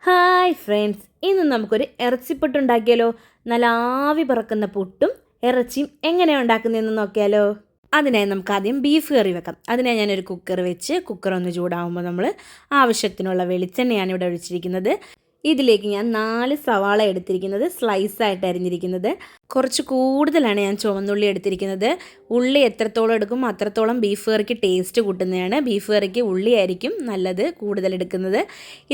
Hi friends, ഇന്ന് നമുക്കൊരു ഇറച്ചിപ്പുട്ട് ഉണ്ടാക്കിയാലോ? നല്ല ആവി പറക്കുന്ന പുട്ടും ഇറച്ചിയും എങ്ങനെയാണ് ഉണ്ടാക്കുന്നതെന്ന് നോക്കിയാലോ? അതിനായി നമുക്ക് ആദ്യം ബീഫ് കറി വെക്കാം. അതിനായി ഞാനൊരു കുക്കർ വെച്ച് കുക്കർ ഒന്ന് ചൂടാകുമ്പോൾ നമ്മൾ ആവശ്യത്തിനുള്ള വെളിച്ചെണ്ണയാണ് ഇവിടെ ഒഴിച്ചിരിക്കുന്നത്. ഇതിലേക്ക് ഞാൻ 4 സവാള എടുത്തിരിക്കുന്നത്, സ്ലൈസായിട്ട് അരിഞ്ഞിരിക്കുന്നത്. കുറച്ച് കൂടുതലാണ് ഞാൻ ചുവന്നുള്ളി എടുത്തിരിക്കുന്നത്. ഉള്ളി എത്രത്തോളം എടുക്കും അത്രത്തോളം ബീഫ് കറിക്ക് ടേസ്റ്റ് കൂട്ടുന്നതാണ്. ബീഫ് കറിക്ക് ഉള്ളി ആയിരിക്കും നല്ലത് കൂടുതൽ എടുക്കുന്നത്.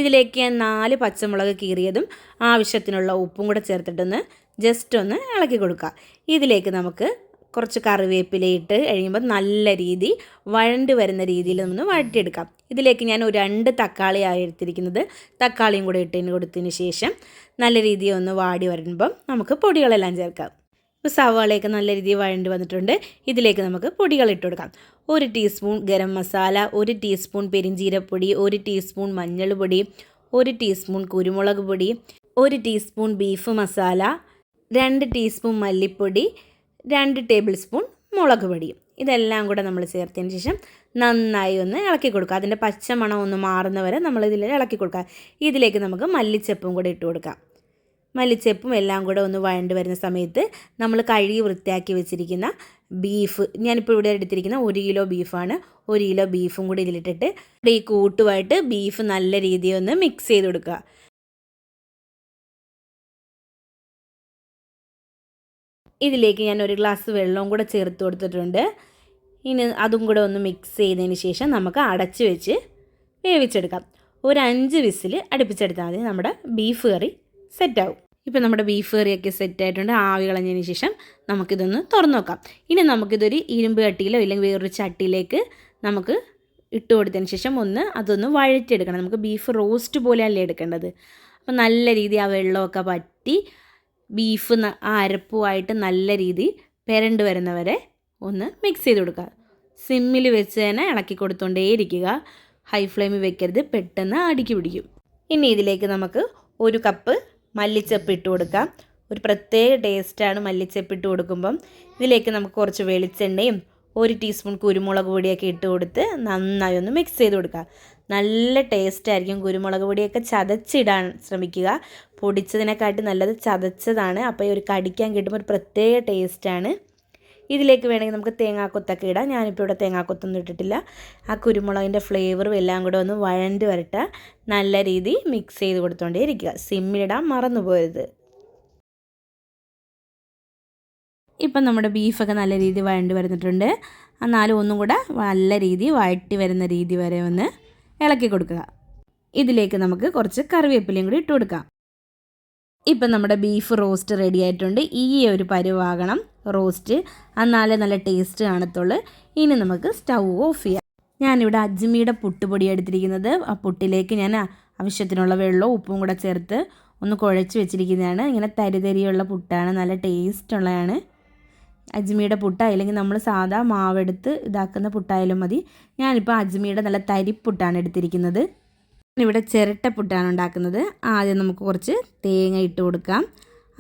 ഇതിലേക്ക് ഞാൻ 4 പച്ചമുളക് കീറിയതും ആവശ്യത്തിനുള്ള ഉപ്പും കൂടെ ചേർത്തിട്ടൊന്ന് ജസ്റ്റ് ഒന്ന് ഇളക്കി കൊടുക്കുക. ഇതിലേക്ക് നമുക്ക് കുറച്ച് കറിവേപ്പിലയിട്ട് കഴിയുമ്പോൾ നല്ല രീതി വഴണ്ട് വരുന്ന രീതിയിൽ ഒന്ന് വഴറ്റിയെടുക്കാം. ഇതിലേക്ക് ഞാൻ ഒരു 2 തക്കാളിയാണ് എടുത്തിരിക്കുന്നത്. തക്കാളിയും കൂടെ കൊടുത്തതിന് ശേഷം നല്ല രീതിയിൽ ഒന്ന് വാടി വരുമ്പം നമുക്ക് പൊടികളെല്ലാം ചേർക്കാം. ഇപ്പോൾ സവാളയൊക്കെ നല്ല രീതിയിൽ വഴണ്ട് വന്നിട്ടുണ്ട്. ഇതിലേക്ക് നമുക്ക് പൊടികൾ ഇട്ട് കൊടുക്കാം. 1 ടീസ്പൂൺ ഗരം മസാല, 1 ടീസ്പൂൺ പെരിഞ്ചീരപ്പൊടി, 1 ടീസ്പൂൺ മഞ്ഞൾപ്പൊടി, 1 ടീസ്പൂൺ കുരുമുളക് പൊടി, 1 ടീസ്പൂൺ ബീഫ് മസാല, 2 ടീസ്പൂൺ മല്ലിപ്പൊടി, 2 ടേബിൾ സ്പൂൺ മുളക് പൊടിയും ഇതെല്ലാം കൂടെ നമ്മൾ ചേർത്തതിന് ശേഷം നന്നായി ഒന്ന് ഇളക്കി കൊടുക്കുക. അതിൻ്റെ പച്ചമണം ഒന്ന് മാറുന്നവരെ നമ്മളിതിൽ ഇളക്കി കൊടുക്കുക. ഇതിലേക്ക് നമുക്ക് മല്ലിച്ചപ്പും കൂടെ ഇട്ട് കൊടുക്കാം. മല്ലിച്ചപ്പും എല്ലാം കൂടെ ഒന്ന് വഴണ്ട് വരുന്ന സമയത്ത് നമ്മൾ കഴുകി വൃത്തിയാക്കി വെച്ചിരിക്കുന്ന ബീഫ്, ഞാനിപ്പോൾ ഇവിടെ എടുത്തിരിക്കുന്ന 1 കിലോ ബീഫാണ്. 1 കിലോ ബീഫും കൂടി ഇതിലിട്ടിട്ട് ഈ കൂട്ടുമായിട്ട് ബീഫ് നല്ല രീതിയിൽ ഒന്ന് മിക്സ് ചെയ്ത് കൊടുക്കുക. ഇതിലേക്ക് ഞാൻ 1 ഗ്ലാസ് വെള്ളവും കൂടെ ചേർത്ത് കൊടുത്തിട്ടുണ്ട്. ഇനി അതും കൂടെ ഒന്ന് മിക്സ് ചെയ്തതിന് ശേഷം നമുക്ക് അടച്ച് വെച്ച് വേവിച്ചെടുക്കാം. ഒരു 5 വിസിൽ അടുപ്പിച്ചെടുത്താൽ മതി, നമ്മുടെ ബീഫ് കറി സെറ്റാവും. ഇപ്പോൾ നമ്മുടെ ബീഫ് കറിയൊക്കെ സെറ്റായിട്ടുണ്ട്. ആവി കളഞ്ഞതിന് ശേഷം നമുക്കിതൊന്ന് തുറന്നു നോക്കാം. ഇനി നമുക്കിതൊരു ഇരുമ്പ് ചട്ടിയിലോ ഇല്ലെങ്കിൽ വേറൊരു ചട്ടിയിലേക്ക് നമുക്ക് ഇട്ട് കൊടുത്തതിന് ശേഷം അതൊന്ന് വഴറ്റിയെടുക്കണം. നമുക്ക് ബീഫ് റോസ്റ്റ് പോലെയല്ലേ എടുക്കേണ്ടത്. അപ്പോൾ നല്ല രീതിയിൽ ആ വെള്ളമൊക്കെ പറ്റി ബീഫ് ആ അരപ്പുമായിട്ട് നല്ല രീതി പെരണ്ട് വരുന്നവരെ ഒന്ന് മിക്സ് ചെയ്ത് കൊടുക്കുക. സിമ്മിൽ വെച്ച് തന്നെ ഇളക്കി കൊടുത്തുകൊണ്ടേയിരിക്കുക. ഹൈ ഫ്ലെയിമിൽ വെക്കരുത്, പെട്ടെന്ന് അടിക്ക് പിടിക്കും. ഇനി ഇതിലേക്ക് നമുക്ക് 1 കപ്പ് മല്ലിച്ചപ്പ് ഇട്ട് കൊടുക്കാം. ഒരു പ്രത്യേക ടേസ്റ്റാണ് മല്ലിച്ചപ്പ് ഇട്ട് കൊടുക്കുമ്പം. ഇതിലേക്ക് നമുക്ക് കുറച്ച് വെളിച്ചെണ്ണയും 1 ടീസ്പൂൺ കുരുമുളക് പൊടിയൊക്കെ ഇട്ട് കൊടുത്ത് നന്നായി ഒന്ന് മിക്സ് ചെയ്ത് കൊടുക്കുക. നല്ല ടേസ്റ്റായിരിക്കും. കുരുമുളക് പൊടിയൊക്കെ ചതച്ചിടാൻ ശ്രമിക്കുക. പൊടിച്ചതിനെക്കാട്ടി നല്ലത് ചതച്ചതാണ്. അപ്പോൾ ഒരു കടിക്കാൻ കിട്ടുമ്പോൾ ഒരു പ്രത്യേക ടേസ്റ്റാണ്. ഇതിലേക്ക് വേണമെങ്കിൽ നമുക്ക് തേങ്ങാക്കൊത്തൊക്കെ ഇടാം. ഞാനിപ്പോൾ ഇവിടെ തേങ്ങാക്കൊത്തൊന്നും ഇട്ടിട്ടില്ല. ആ കുരുമുളകിൻ്റെ ഫ്ലേവറും എല്ലാം കൂടെ ഒന്ന് വഴണ്ട് വരട്ടെ. നല്ല രീതി മിക്സ് ചെയ്ത് കൊടുത്തുകൊണ്ടേ ഇരിക്കുക. സിമ്മിലിടാൻ മറന്നു പോകരുത്. ഇപ്പം നമ്മുടെ ബീഫൊക്കെ നല്ല രീതിയിൽ വഴണ്ട് വരുന്നിട്ടുണ്ട്. എന്നാലും ഒന്നും കൂടെ നല്ല രീതിയിൽ വഴറ്റി വരുന്ന രീതി വരെ ഒന്ന് ഇളക്കി കൊടുക്കുക. ഇതിലേക്ക് നമുക്ക് കുറച്ച് കറിവേപ്പിലയും കൂടി ഇട്ട് കൊടുക്കാം. ഇപ്പം നമ്മുടെ ബീഫ് റോസ്റ്റ് റെഡി ആയിട്ടുണ്ട്. ഈ ഒരു പരുവാകണം റോസ്റ്റ്, എന്നാലേ നല്ല ടേസ്റ്റ് കാണത്തുള്ളൂ. ഇനി നമുക്ക് സ്റ്റൗ ഓഫ് ചെയ്യാം. ഞാനിവിടെ അജ്മിയുടെ പുട്ടുപൊടി എടുത്തിരിക്കുന്നത്. ആ പുട്ടിലേക്ക് ഞാൻ ആവശ്യത്തിനുള്ള വെള്ളവും ഉപ്പും കൂടെ ചേർത്ത് ഒന്ന് കുഴച്ച് വെച്ചിരിക്കുന്നതാണ്. ഇങ്ങനെ തരിതരിയുള്ള പുട്ടാണ്, നല്ല ടേസ്റ്റുള്ളതാണ്. അജ്മിയുടെ പുട്ട അല്ലെങ്കിൽ നമ്മൾ സാധാ മാവെടുത്ത് ഇതാക്കുന്ന പുട്ടായാലും മതി. ഞാനിപ്പോൾ അജ്മിയുടെ നല്ല തരിപ്പുട്ടാണ് എടുത്തിരിക്കുന്നത്. ഇവിടെ ചിരട്ടപ്പുട്ടാണ് ഉണ്ടാക്കുന്നത്. ആദ്യം നമുക്ക് കുറച്ച് തേങ്ങ ഇട്ട് കൊടുക്കാം.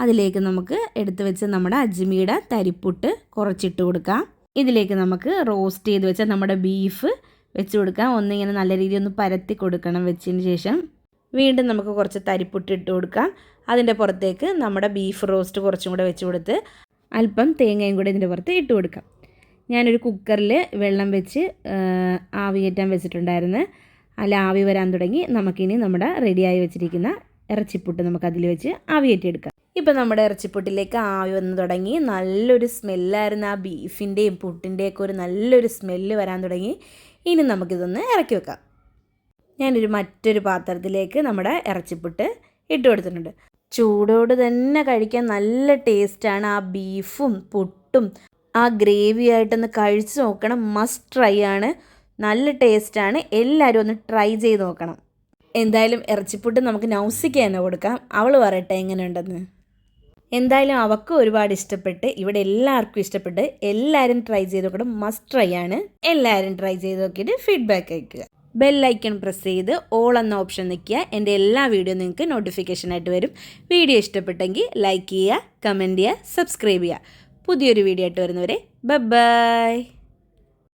അതിലേക്ക് നമുക്ക് എടുത്ത് വെച്ച് നമ്മുടെ അജ്മിയുടെ തരിപ്പുട്ട് കുറച്ചിട്ട് കൊടുക്കാം. ഇതിലേക്ക് നമുക്ക് റോസ്റ്റ് ചെയ്ത് വെച്ച നമ്മുടെ ബീഫ് വെച്ച് കൊടുക്കാം. ഒന്നിങ്ങനെ നല്ല രീതിയിൽ ഒന്ന് പരത്തി കൊടുക്കണം. വെച്ചതിന് ശേഷം വീണ്ടും നമുക്ക് കുറച്ച് തരിപ്പുട്ട് ഇട്ട് കൊടുക്കാം. അതിൻ്റെ പുറത്തേക്ക് നമ്മുടെ ബീഫ് റോസ്റ്റ് കുറച്ചും കൂടെ വെച്ച് കൊടുത്ത് അല്പം തേങ്ങയും കൂടെ ഇതിൻ്റെ പുറത്ത് ഇട്ട് കൊടുക്കാം. ഞാനൊരു കുക്കറിൽ വെള്ളം വെച്ച് ആവി കയറ്റാൻ വെച്ചിട്ടുണ്ടായിരുന്നു. അല്ല, ആവി വരാൻ തുടങ്ങി. നമുക്കിനി നമ്മുടെ റെഡിയായി വെച്ചിരിക്കുന്ന ഇറച്ചിപ്പുട്ട് നമുക്കതിൽ വെച്ച് ആവി കയറ്റിയെടുക്കാം. ഇപ്പോൾ നമ്മുടെ ഇറച്ചിപ്പുട്ടിലേക്ക് ആവി വന്ന് തുടങ്ങി. നല്ലൊരു സ്മെല്ലായിരുന്നു. ആ ബീഫിൻ്റെയും പുട്ടിൻ്റെയൊക്കെ ഒരു നല്ലൊരു സ്മെല്ല് വരാൻ തുടങ്ങി. ഇനി നമുക്കിതൊന്ന് ഇറക്കി വെക്കാം. ഞാനൊരു മറ്റൊരു പാത്രത്തിലേക്ക് നമ്മുടെ ഇറച്ചിപ്പുട്ട് ഇട്ട് കൊടുത്തിട്ടുണ്ട്. ചൂടോട് തന്നെ കഴിക്കാൻ നല്ല ടേസ്റ്റാണ്. ആ ബീഫും പുട്ടും ആ ഗ്രേവിയായിട്ടൊന്ന് കഴിച്ച് നോക്കണം. മസ്റ്റ് ട്രൈ ആണ്. നല്ല ടേസ്റ്റാണ്. എല്ലാവരും ഒന്ന് ട്രൈ ചെയ്ത് നോക്കണം. എന്തായാലും ഇറച്ചിപ്പുട്ട് നമുക്ക് നൗസിക്ക് തന്നെ കൊടുക്കാം. അവൾ പറയട്ടെ എങ്ങനെയുണ്ടെന്ന്. എന്തായാലും അവൾക്ക് ഒരുപാട് ഇഷ്ടപ്പെട്ട്, ഇവിടെ എല്ലാവർക്കും ഇഷ്ടപ്പെട്ട്. എല്ലാവരും ട്രൈ ചെയ്ത് നോക്കണം. മസ്റ്റ് ട്രൈ ആണ്. എല്ലാവരും ട്രൈ ചെയ്ത് നോക്കിയിട്ട് ഫീഡ്ബാക്ക് അയക്കുക. ബെൽ ഐക്കൺ പ്രസ് ചെയ്ത് ഓൾ എന്ന ഓപ്ഷൻ നിൽക്കുക. എൻ്റെ എല്ലാ വീഡിയോ നിങ്ങൾക്ക് നോട്ടിഫിക്കേഷനായിട്ട് വരും. വീഡിയോ ഇഷ്ടപ്പെട്ടെങ്കിൽ ലൈക്ക് ചെയ്യുക, കമൻറ്റ് ചെയ്യുക, സബ്സ്ക്രൈബ് ചെയ്യുക. പുതിയൊരു വീഡിയോ ആയിട്ട് വരുന്നവരെ ബൈ.